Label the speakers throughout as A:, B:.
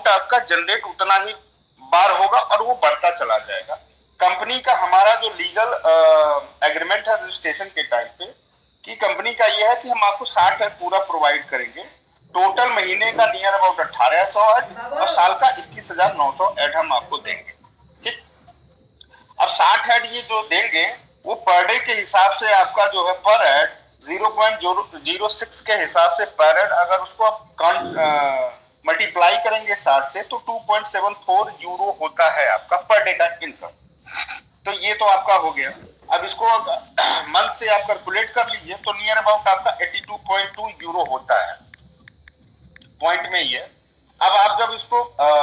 A: Amount आपका generate उतना ही बार होगा और वो बढ़ता चला जाएगा। कंपनी का हमारा जो लीगल एग्रीमेंट है रजिस्ट्रेशन के टाइम पे कि कंपनी का ये है कि हम आपको 60 ऐड पूरा प्रोवाइड करेंगे। टोटल महीने का नियर अबाउट 1800 ऐड और साल का 21,900 ऐड हम आपको देंगे। ठीक, अब 60 ऐड ये जो देंगे वो पर डे के हिसाब से आपका जो है पर ऐड 0.006 के हिसाब से पर ऐड अगर उसको आप मल्टीप्लाई करेंगे 60 से तो 2.74 यूरो होता है आपका पर डे का इनकम। तो ये तो आपका हो गया। अब इसको मंथ से आप कैलकुलेट कर लीजिए तो नियर अबाउट आपका 82.2 यूरो होता है। पॉइंट में ही है। अब आप जब इसको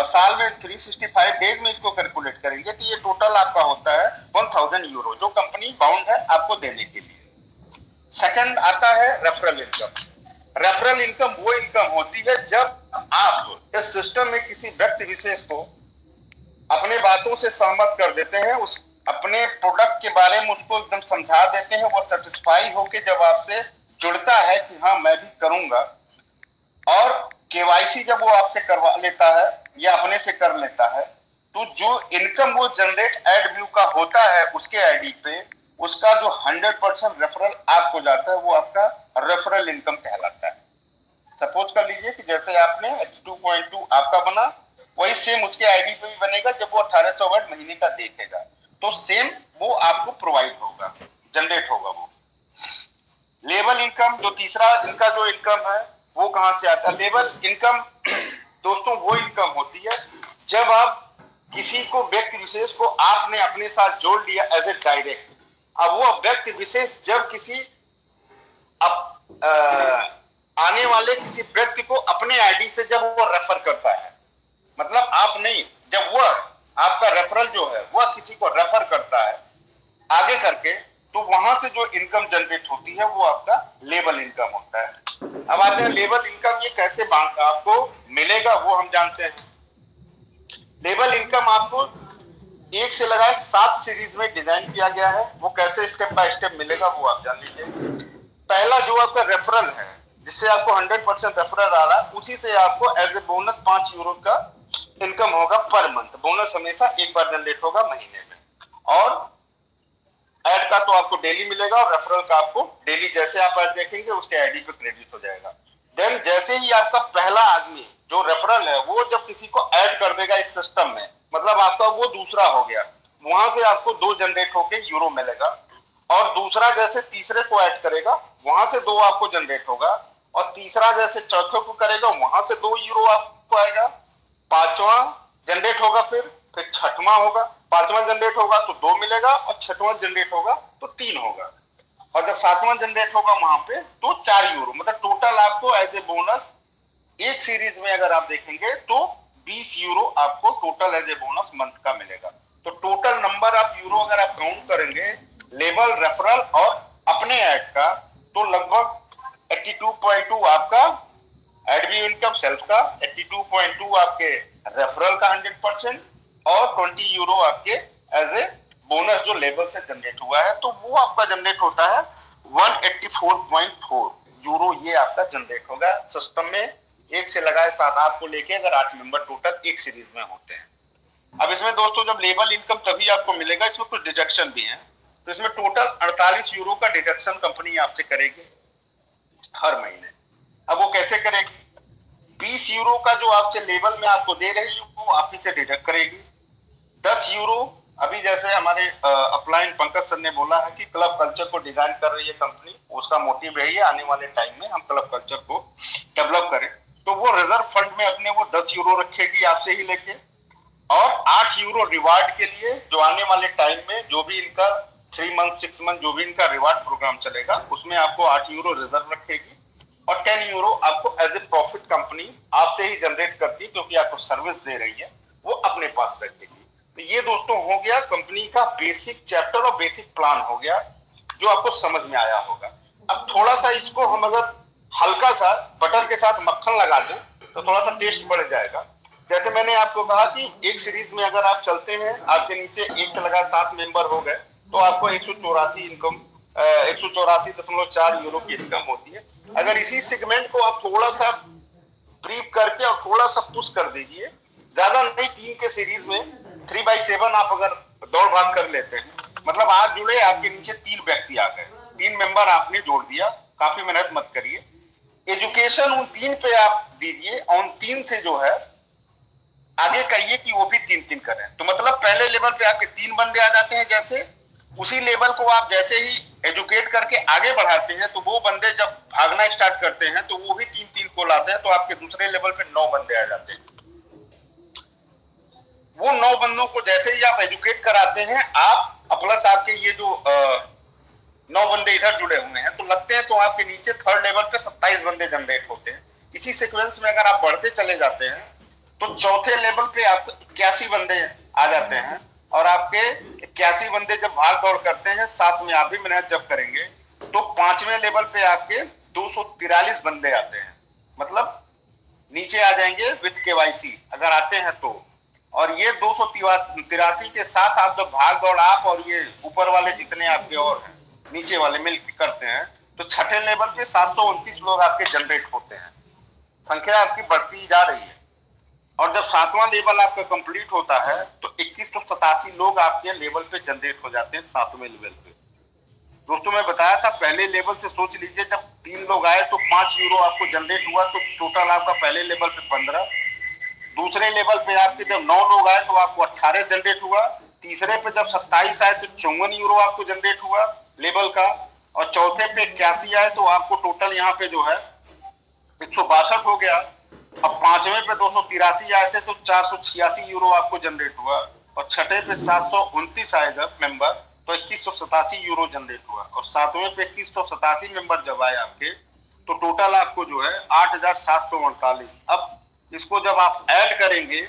A: साल में 365 डेज में इसको कैलकुलेट करेंगे तो ये टोटल आपका होता है 1000 यूरो जो कंपनी बाउंड है आपको देने के लिए। सेकंड आता है रेफरल इनकम। रेफरल इनकम वो इनकम होती है जब आप इस सिस्टम में किसी व्यक्ति विशेष को अपने बातों से सहमत कर देते हैं, उस अपने प्रोडक्ट के बारे में उसको एकदम समझा देते हैं, वो सेटिस्फाई होके जब आपसे जुड़ता है कि हाँ मैं भी करूंगा, और केवाईसी जब वो आपसे करवा लेता है या अपने से कर लेता है, तो जो इनकम वो जनरेट एड व्यू का होता है उसके आईडी पे उसका जो 100% रेफरल आपको जाता है वो आपका रेफरल इनकम कहलाता है। सपोज कर लीजिए कि जैसे आपने 82.2 आपका बना, वही सेम उसके आईडी पे भी बनेगा जब वो 1800 वर्ड महीने का देखेगा तो सेम वो आपको प्रोवाइड होगा, जनरेट होगा वो। लेवल इनकम जो तीसरा इनका जो इनकम है वो कहां से आता है? लेवल इनकम दोस्तों वो इनकम होती है जब आप किसी को व्यक्ति विशेष को आपने अपने साथ जोड़ लिया एज ए डायरेक्ट। अब वो व्यक्ति विशेष जब किसी आने वाले किसी व्यक्ति को अपने आईडी से जब वो रेफर करता है, मतलब आप नहीं, जब वो आपका रेफरल जो है वह किसी को रेफर करता है आगे करके, तो वहां से जो इनकम जनरेट होती है वो आपका लेवल इनकम होता है। अब आते हैं लेवल इनकम ये कैसे आपको मिलेगा वो हम जानते हैं। लेवल इनकम आपको 1 से लगाए 7 सीरीज में डिजाइन किया गया है। वो कैसे स्टेप बाय स्टेप मिलेगा वो आप जान लीजिए। पहला जो आपका रेफरल है जिससे आपको 100% रेफरल आ रहा है, उसी से आपको एज ए बोनस 5 यूरो का इनकम होगा पर मंथ। बोनस हमेशा एक बार जनरेट होगा महीने में, और ऐड का तो आपको डेली मिलेगा और रेफरल का आपको डेली जैसे आप ऐड देखेंगे उसके आईडी पे क्रेडिट हो जाएगा। देन जैसे ही आपका पहला आदमी जो रेफरल है वो जब किसी को ऐड कर देगा इस सिस्टम में, मतलब आपका वो दूसरा हो गया, वहां से आपको 2 जनरेट होके यूरो मिलेगा, और दूसरा जैसे तीसरे को ऐड करेगा वहां से 2 आपको जनरेट होगा, और तीसरा जैसे चौथे को करेगा वहां से 2 यूरो आपको आएगा, पांचवा जनरेट होगा, फिर छठवां होगा, पांचवां जनरेट होगा तो 2 मिलेगा, और छठवां जनरेट होगा तो 3 होगा, और जब सातवां जनरेट होगा वहां पे तो 4 यूरो। मतलब टोटल आपको एज ए बोनस एक सीरीज में अगर आप देखेंगे तो 20 यूरो आपको total as a bonus month का मिलेगा। तो टोटल नंबर ऑफ यूरो अगर आप काउंट करेंगे लेवल, रेफरल और अपने ऐड का, तो लगभग 82.2 आपका एड व्यू इनकम सेल्फ का, 82.2 आपके रेफरल का 100%, और 20 यूरो आपके एज ए बोनस जो लेवल से जनरेट हुआ है, तो वो आपका जनरेट होता है 184.4 यूरो। ये आपका जनरेट होगा सिस्टम में। 1 से लगाए 7 आपको लेके अगर 8 मेंबर टोटल एक सीरीज में होते हैं। अब इसमें दोस्तों जब लेवल इनकम तभी आपको मिलेगा, इसमें कुछ डिडक्शन भी है, तो इसमें टोटल 48 यूरो का डिडक्शन कंपनी आपसे करेगी हर महीने। अब वो कैसे करेगी? 20 यूरो का जो आपसे लेवल में आपको दे रही है वो आप ही से डिडक्ट करेगी। 10 यूरो अभी जैसे हमारे अपलाइन पंकज सर ने बोला है कि क्लब कल्चर को डिजाइन कर रही है कंपनी, उसका मोटिव यही है आने वाले टाइम में हम क्लब कल्चर को डेवलप करें, तो वो रिजर्व फंड में अपने वो 10 यूरो रखेगी आपसे ही लेके, और 8 यूरो रिवार्ड के लिए जो आने वाले टाइम में जो भी इनका 3 मंथ 6 मंथ जो भी इनका रिवार्ड प्रोग्राम चलेगा उसमें आपको 8 यूरो रिजर्व रखेगी, और 10 यूरो आपको एज ए प्रॉफिट कंपनी आपसे ही जनरेट करती है क्योंकि आपको सर्विस दे रही है, वो अपने पास रखेगी। तो ये दोस्तों हो गया कंपनी का बेसिक चैप्टर और बेसिक प्लान हो गया जो आपको समझ में आया होगा। अब थोड़ा सा इसको हम अगर हल्का सा बटर के साथ मक्खन लगा दें तो थोड़ा सा टेस्ट बढ़ जाएगा। जैसे मैंने आपको कहा कि एक सीरीज में अगर आप चलते हैं, आपके नीचे 1 से लगा 7 मेंबर हो गए तो आपको 184 इनकम 184.4 यूरो की इनकम होती है। अगर इसी सेगमेंट को आप थोड़ा सा ब्रीफ करके और थोड़ा सा पुश कर दीजिए ज्यादा नहीं, 3 के सीरीज में 3/7 आप अगर दौड़ भाग कर लेते हैं, मतलब आज जुड़े, आपके नीचे 3 व्यक्ति आ गए, 3 मेंबर आपने जोड़ दिया, काफी मेहनत मत करिए। एजुकेशन उन 3 पे आप दीजिए, और उन 3 से जो है आगे कहिए कि वो भी 3-3 करें। तो मतलब पहले लेवल पे आपके 3 बंदे आ जाते हैं, जैसे उसी लेवल को आप जैसे ही एजुकेट करके आगे बढ़ाते हैं, तो वो बंदे जब भागना स्टार्ट करते हैं तो वो भी 3-3 को लाते हैं, तो आपके दूसरे लेवल पे 9 बंदे आ जाते हैं। वो 9 बंदों को जैसे ही आप एजुकेट कराते हैं, आप प्लस आपके ये जो 9 बंदे इधर जुड़े हुए हैं, तो लगते हैं, तो आपके नीचे थर्ड लेवल पे 27 बंदे जनरेट होते हैं। इसी सीक्वेंस में अगर आप बढ़ते चले जाते हैं, तो चौथे लेवल पे आपको 81 बंदे आ जाते हैं, और आपके 81 बंदे जब भाग दौड़ करते हैं, साथ में आप भी मेहनत जब करेंगे, तो 5वें लेवल पे आपके 243 बंदे आते हैं। मतलब नीचे आ जाएंगे विद केवाईसी अगर आते हैं तो। और ये 283 के साथ आप जब भाग दौड़ आप और ये ऊपर वाले जितने आपके और हैं, नीचे वाले मिलकर करते हैं, तो छठे लेवल पे 729 लोग आपके जनरेट होते हैं। संख्या आपकी बढ़ती जा रही है। और जब 7वां लेवल आपका कंप्लीट होता है, तो 2187 लोग आपके लेवल पे जनरेट हो जाते हैं 7वें लेवल पे। दोस्तों मैं बताया था, पहले लेवल से सोच लीजिए, जब 3 लोग आए तो 5 यूरो आपको जनरेट हुआ, तो टोटल आपका पहले लेवल पे 15। दूसरे लेवल पे आपके जब 9 लोग आए तो आपको 18 जनरेट हुआ। तीसरे पे जब 27 आए तो 54 यूरो आपको जनरेट हुआ लेवल का। और चौथे पे 81 आए तो आपको टोटल यहाँ पे जो है 162 हो गया। अब 5वें पे 283 आए थे तो 486 यूरो आपको जनरेट हुआ। और छठे पे 729 आए जब मेंबर, तो 2187 यूरो जनरेट हुआ। और 7वें पे 2187 मेंबर जब आए आपके, तो टोटल आपको जो है 8748। अब इसको जब आप ऐड करेंगे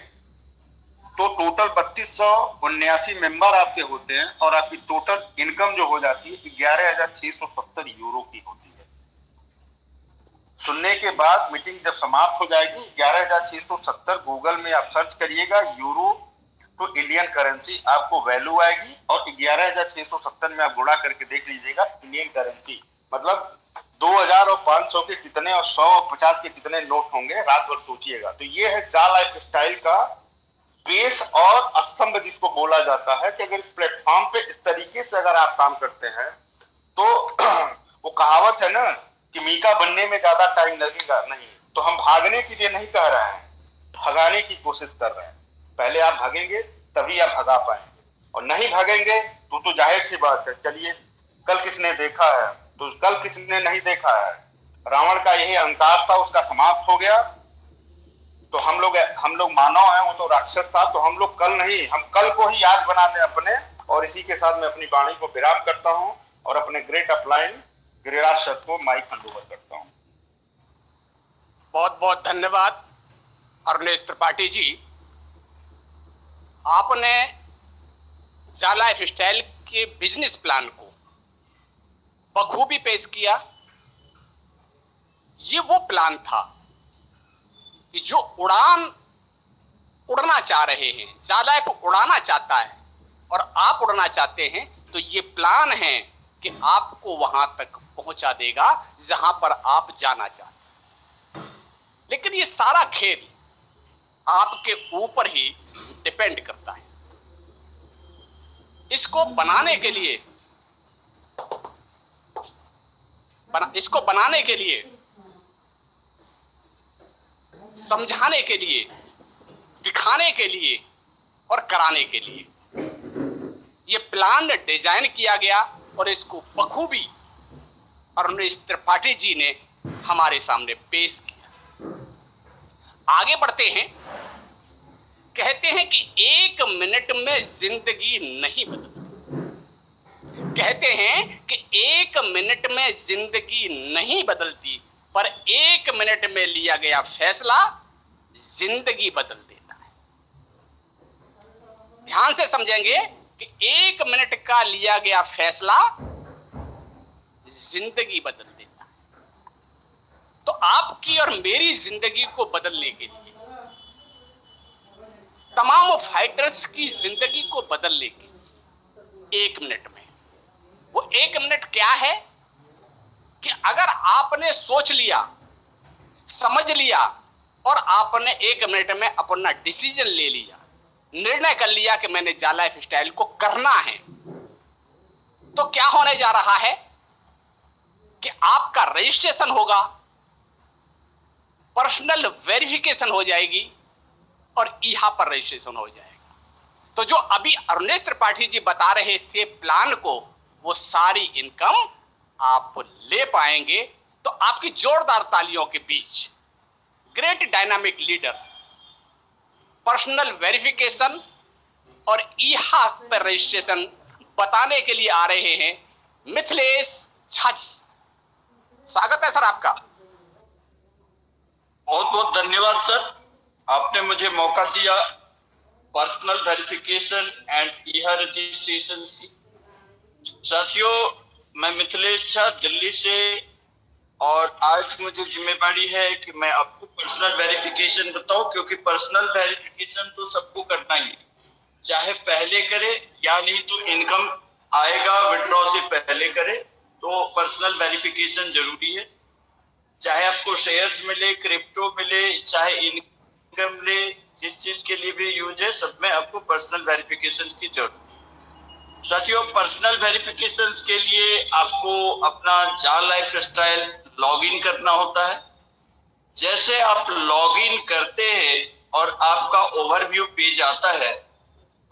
A: तो टोटल 3279 मेंबर आपके होते हैं, और आपकी टोटल इनकम जो हो जाती है 11,670 यूरो की होती है। सुनने के बाद मीटिंग जब समाप्त हो जाएगी, 11,670 गूगल में आप सर्च करिएगा, यूरो टू इंडियन करेंसी आपको वैल्यू आएगी। और 11,670 में आप गुणा करके देख लीजिएगा इंडियन करेंसी, मतलब 2000 और 500 के कितने और 100 और 50 के कितने नोट होंगे, रात भर सोचिएगा। तो ये है जा लाइफ स्टाइल का बेस और स्तंभ, जिसको बोला जाता है कि अगर इस प्लेटफॉर्म पे इस तरीके से अगर आप काम करते हैं, तो वो कहावत है ना कि मीका बनने में ज्यादा टाइम लगेगा नहीं। तो हम भागने के लिए नहीं कह रहे हैं, भगाने की कोशिश कर रहे हैं। पहले आप भागेंगे तभी आप भगा पाएंगे, और नहीं भागेंगे तो जाहिर सी बात है। चलिए, कल किसने देखा है, तो कल किसने नहीं देखा है, रावण का यही अहंकार था, उसका समाप्त हो गया। तो हम लोग मानव हैं, वो तो राक्षस था। तो हम लोग कल नहीं, हम कल को ही याद बना दें अपने। और इसी के साथ मैं अपनी वाणी को विराम करता हूं, और अपने ग्रेट अपलाइन गिरिराज सर को माइक हैंड ओवर करता हूं।
B: बहुत बहुत धन्यवाद अरुणेश त्रिपाठी जी। आपने जा लाइफ स्टाइल के बिजनेस प्लान को बखूबी पेश किया। ये वो प्लान था कि जो उड़ना चाह रहे हैं, जा लाइफ उड़ाना चाहता है और आप उड़ना चाहते हैं, तो ये प्लान है कि आपको वहां तक पहुंचा देगा जहां पर आप जाना चाहते हैं। लेकिन ये सारा खेल आपके ऊपर ही डिपेंड करता है। इसको बनाने के लिए समझाने के लिए, दिखाने के लिए और कराने के लिए ये प्लान डिजाइन किया गया, और इसको बखूबी अरुणेश त्रिपाठी जी ने हमारे सामने पेश किया। आगे बढ़ते हैं। कहते हैं कि 1 मिनट में जिंदगी नहीं बदलती। कहते हैं कि 1 मिनट में जिंदगी नहीं बदलती, पर 1 मिनट में लिया गया फैसला जिंदगी बदल देता है। ध्यान से समझेंगे कि 1 मिनट का लिया गया फैसला जिंदगी बदल देता है। तो आपकी और मेरी जिंदगी को बदलने के लिए, तमाम फाइटर्स की जिंदगी को बदलने के लिए 1 मिनट में, वो 1 मिनट क्या है कि अगर आपने सोच लिया, समझ लिया और आपने 1 मिनट में अपना डिसीजन ले लिया, निर्णय कर लिया कि मैंने जा लाइफ स्टाइल को करना है, तो क्या होने जा रहा है कि आपका रजिस्ट्रेशन होगा, पर्सनल वेरिफिकेशन हो जाएगी और यहां पर रजिस्ट्रेशन हो जाएगा। तो जो अभी अरुणेश त्रिपाठी जी बता रहे थे प्लान को, वो सारी इनकम आप ले पाएंगे। तो आपकी जोरदार तालियों के बीच great dynamic leader, personal verification और ईहा पर रजिस्ट्रेशन बताने के लिए आ रहे हैं मिथिलेश झा जी। स्वागत है सर आपका।
A: बहुत बहुत धन्यवाद सर, आपने मुझे मौका दिया पर्सनल वेरिफिकेशन एंड ईहा रजिस्ट्रेशन की। साथियों, मैं मिथिलेश झा दिल्ली से, और आज मुझे जिम्मेदारी है कि मैं आपको पर्सनल वेरिफिकेशन बताऊं, क्योंकि पर्सनल वेरिफिकेशन तो सबको करना ही है, चाहे पहले करे या नहीं तो इनकम आएगा विड्रॉ से पहले करे तो पर्सनल वेरिफिकेशन जरूरी है। चाहे आपको शेयर्स मिले, क्रिप्टो मिले, चाहे इनकम मिले, जिस चीज के लिए भी यूज है, सब में आपको पर्सनल वेरिफिकेशन की जरूरत है। साथियों, पर्सनल वेरिफिकेशन के लिए आपको अपना जा लाइफ स्टाइल लॉग इन करना होता है। जैसे आप लॉग इन करते हैं और आपका ओवरव्यू पेज आता है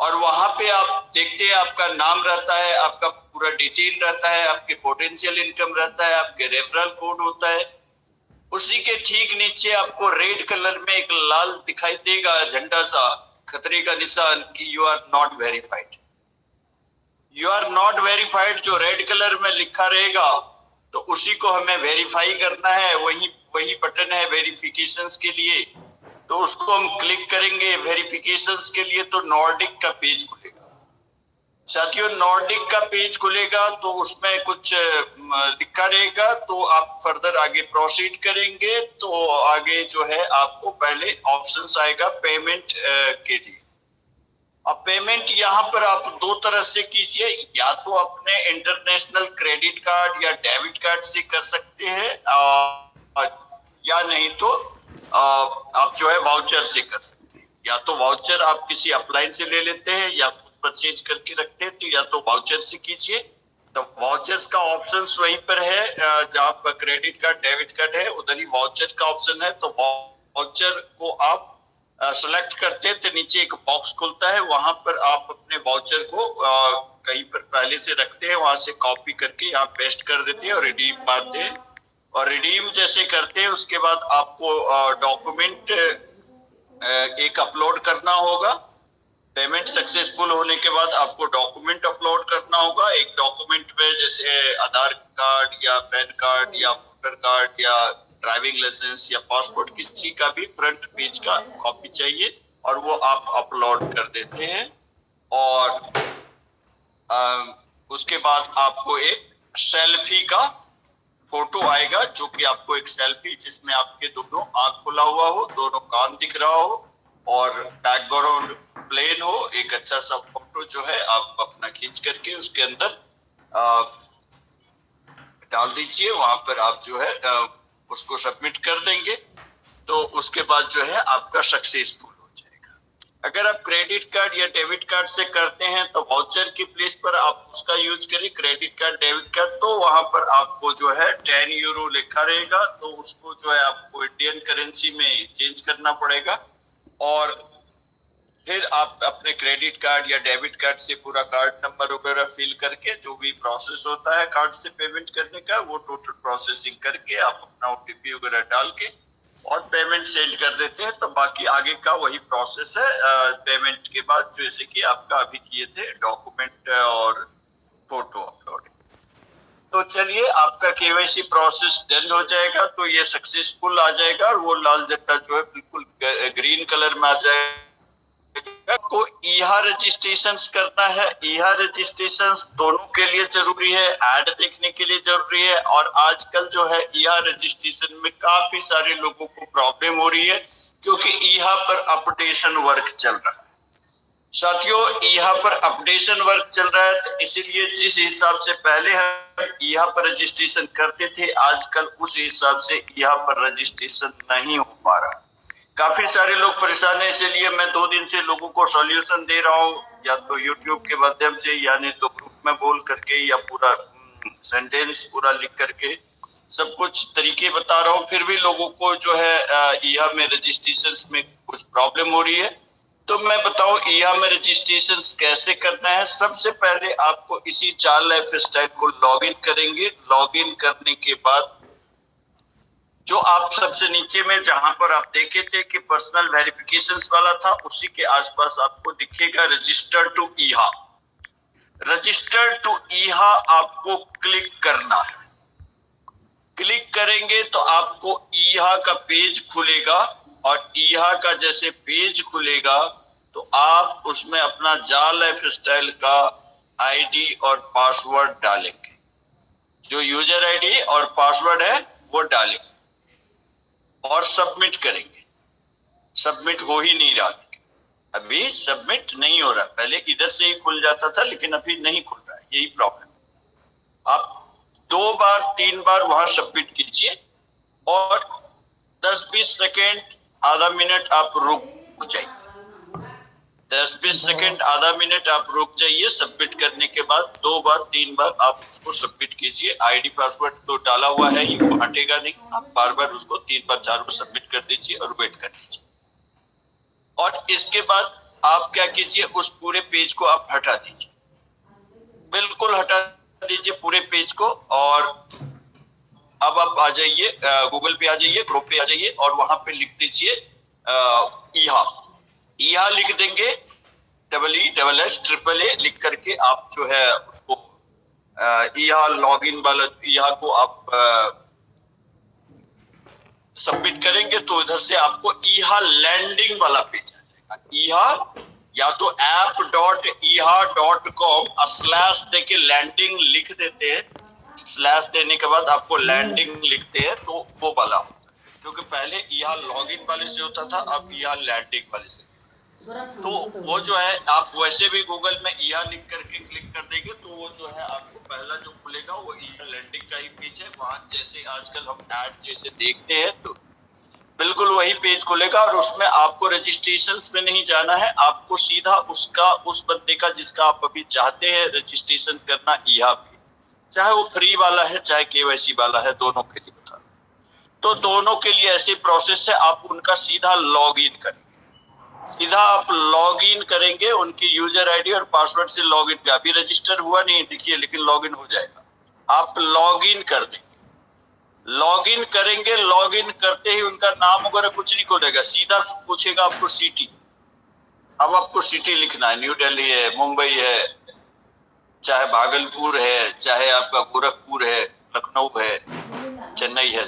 A: और वहां पे आप देखते हैं आपका नाम रहता है, आपका पूरा डिटेल रहता है, आपके पोटेंशियल इनकम रहता है, आपके रेफरल कोड होता है। उसी के ठीक नीचे आपको रेड कलर में एक लाल दिखाई देगा झंडा सा, खतरे का निशान, कि you are not verified. You are not verified जो रेड कलर में लिखा रहेगा, तो उसी को हमें वेरीफाई करना है। वही बटन है वेरिफिकेशंस के लिए, तो उसको हम क्लिक करेंगे वेरिफिकेशंस के लिए, तो नॉर्डिक का पेज खुलेगा। साथियों, नॉर्डिक का पेज खुलेगा तो उसमें कुछ लिखा रहेगा, तो आप फर्दर आगे प्रोसीड करेंगे तो आगे जो है आपको पहले ऑप्शंस आएगा पेमेंट के लिए। अब पेमेंट यहाँ पर आप दो तरह से कीजिए, या तो अपने इंटरनेशनल क्रेडिट कार्ड या डेबिट कार्ड से कर सकते हैं, या नहीं तो आप जो है वाउचर से कर सकते हैं। या तो वाउचर आप किसी अपलाइन से ले लेते हैं या खुद परचेज करके रखते हैं, तो या तो वाउचर से कीजिए। तो वाउचर्स का ऑप्शन वहीं पर है, जहाँ पर क्रेडिट कार्ड डेबिट कार्ड है उधर ही वाउचर का ऑप्शन है। तो वाउचर को आप सेलेक्ट करते हैं तो नीचे एक बॉक्स खुलता है, वहां पर आप अपने वाउचर को कहीं पर पहले से रखते हैं, वहां से कॉपी करके यहाँ पेस्ट कर देते हैं और रिडीम मारते हैं। और रिडीम जैसे करते हैं उसके बाद आपको डॉक्यूमेंट एक अपलोड करना होगा। पेमेंट सक्सेसफुल होने के बाद आपको डॉक्यूमेंट अपलोड करना होगा। एक डॉक्यूमेंट में जैसे आधार कार्ड या पैन कार्ड या वोटर कार्ड या ड्राइविंग लाइसेंस या पासपोर्ट, किसी का भी फ्रंट पेज का कॉपी चाहिए और वो आप अपलोड कर देते हैं। और उसके बाद आपको एक सेल्फी का फोटो आएगा, जो कि आपको एक सेल्फी जिसमें आपके दोनों आंख खुला हुआ हो, दोनों कान दिख रहा हो और बैकग्राउंड प्लेन हो, एक अच्छा सा फोटो जो है आप अपना खींच करके उसके अंदर डाल दीजिए। वहां पर आप जो है उसको सबमिट कर देंगे, तो उसके बाद जो है आपका सक्सेसफुल हो जाएगा। अगर आप क्रेडिट कार्ड या डेबिट कार्ड से करते हैं तो वाउचर की प्लेस पर आप उसका यूज करिए, क्रेडिट कार्ड डेबिट कार्ड, तो वहां पर आपको जो है 10 यूरो लिखा रहेगा, तो उसको जो है आपको इंडियन करेंसी में चेंज करना पड़ेगा। और फिर आप अपने क्रेडिट कार्ड या डेबिट कार्ड से पूरा कार्ड नंबर वगैरह फिल करके जो भी प्रोसेस होता है कार्ड से पेमेंट करने का, वो टोटल प्रोसेसिंग करके आप अपना ओटीपी वगैरह डाल के और पेमेंट सेंड कर देते हैं। तो बाकी आगे का वही प्रोसेस है पेमेंट के बाद, जैसे कि आपका अभी किए थे डॉक्यूमेंट और फोटो अपलोडिंग। तो चलिए, आपका केवाईसी प्रोसेस डन हो जाएगा, तो ये सक्सेसफुल आ जाएगा और वो लाल झंडा जो है बिल्कुल ग्रीन कलर में आ जाएगा। को ईहा रजिस्ट्रेशन करना है। ईहा रजिस्ट्रेशन दोनों के लिए जरूरी है, ऐड देखने के लिए जरूरी है। और आजकल जो है ईहा रजिस्ट्रेशन में काफी सारे लोगों को प्रॉब्लम हो रही है, क्योंकि ईहा पर अपडेशन वर्क चल रहा है। साथियों, ईहा पर अपडेशन वर्क चल रहा है, तो इसीलिए जिस हिसाब से पहले हम ईहा पर रजिस्ट्रेशन करते थे, आजकल उस हिसाब से ईहा पर रजिस्ट्रेशन नहीं हो पा रहा।
C: काफी सारे लोग परेशान हैं, इसीलिए मैं 2 दिन से लोगों को सॉल्यूशन दे रहा हूँ, या तो यूट्यूब के माध्यम से, या नहीं तो ग्रुप में बोल करके, या पूरा सेंटेंस पूरा लिख करके सब कुछ तरीके बता रहा हूँ। फिर भी लोगों को जो है ईहा में रजिस्ट्रेशन में कुछ प्रॉब्लम हो रही है। तो मैं बताऊं ईहा में रजिस्ट्रेशन कैसे करना है। सबसे पहले आपको इसी चार लाइफस्टाइल को लॉगिन करेंगे। लॉगिन करने के बाद जो आप सबसे नीचे में जहां पर आप देखे थे कि पर्सनल वेरिफिकेशंस वाला था, उसी के आसपास आपको दिखेगा रजिस्टर टू ईहा। रजिस्टर टू ईहा आपको क्लिक करना है। क्लिक करेंगे तो आपको ईहा का पेज खुलेगा, और ईहा का जैसे पेज खुलेगा तो आप उसमें अपना जा लाइफस्टाइल का आईडी और पासवर्ड डालेंगे। जो यूजर आईडी और पासवर्ड है वो डालेंगे और सबमिट करेंगे। सबमिट हो ही नहीं रहा, अभी सबमिट नहीं हो रहा। पहले इधर से ही खुल जाता था, लेकिन अभी नहीं खुल रहा है, यही प्रॉब्लम। आप 2 बार 3 बार वहां सबमिट कीजिए और 10-20 सेकेंड आधा मिनट आप रुक जाइए। 10-20 सेकेंड आधा मिनट आप रुक जाइए। सबमिट करने के बाद 2 बार 3 बार आप उसको सबमिट कीजिए। आईडी पासवर्ड तो डाला हुआ है ही, वो हटेगा नहीं। आप बार बार उसको 3 बार 4 बार सबमिट कर दीजिए और वेट कर लीजिए। और इसके बाद आप क्या कीजिए, उस पूरे पेज को आप हटा दीजिए, बिल्कुल हटा दीजिए पूरे पेज को। और अब आप आ जाइए गूगल पे, आ जाइए ग्रुप पे, आ जाइए और वहां पे लिख दीजिए ईहा। ईहा लिख देंगे, EESSSSA लिख करके आप जो है उसको ईहा लॉगिन वाला ईहा को आप सबमिट करेंगे तो इधर से आपको ईहा लैंडिंग वाला पेज आ जाएगा। ईहा या तो app.eha.com/ देके लैंडिंग लिख देते हैं। स्लैश देने के बाद आपको लैंडिंग लिखते हैं तो वो वाला होता है, क्योंकि पहले ईहा लॉगिन वाले से होता था, अब ईहा लैंडिंग वाले से। तो वो जो है आप वैसे भी गूगल में ईहा लिख करके क्लिक कर देंगे तो वो जो है आपको पहला जो खुलेगा वो ईहा लैंडिंग का ही पेज है। वहां जैसे आजकल हम ऐड जैसे देखते हैं तो बिल्कुल वही पेज खुलेगा, और उसमें आपको रजिस्ट्रेशंस में नहीं जाना है। आपको सीधा उस बंदे का जिसका आप अभी चाहते हैं रजिस्ट्रेशन करना ईहा पे, चाहे वो फ्री वाला है चाहे केवाईसी वाला है, दोनों के लिए बता। तो दोनों के लिए ऐसी प्रोसेस है, आप उनका सीधा लॉगिन करेंगे। सीधा आप लॉगिन करेंगे, उनकी यूजर आईडी और पासवर्ड से लॉगिन किया। अभी रजिस्टर हुआ नहीं देखिए, लेकिन लॉगिन हो जाएगा। आप लॉगिन कर देंगे, लॉगिन करेंगे। लॉगिन करते ही उनका नाम वगैरह कुछ नहीं खोलेगा, सीधा पूछेगा आपको सिटी। अब आपको सिटी लिखना है, न्यू दिल्ली है, मुंबई है, चाहे भागलपुर है, चाहे आपका गोरखपुर है, लखनऊ है, चेन्नई है।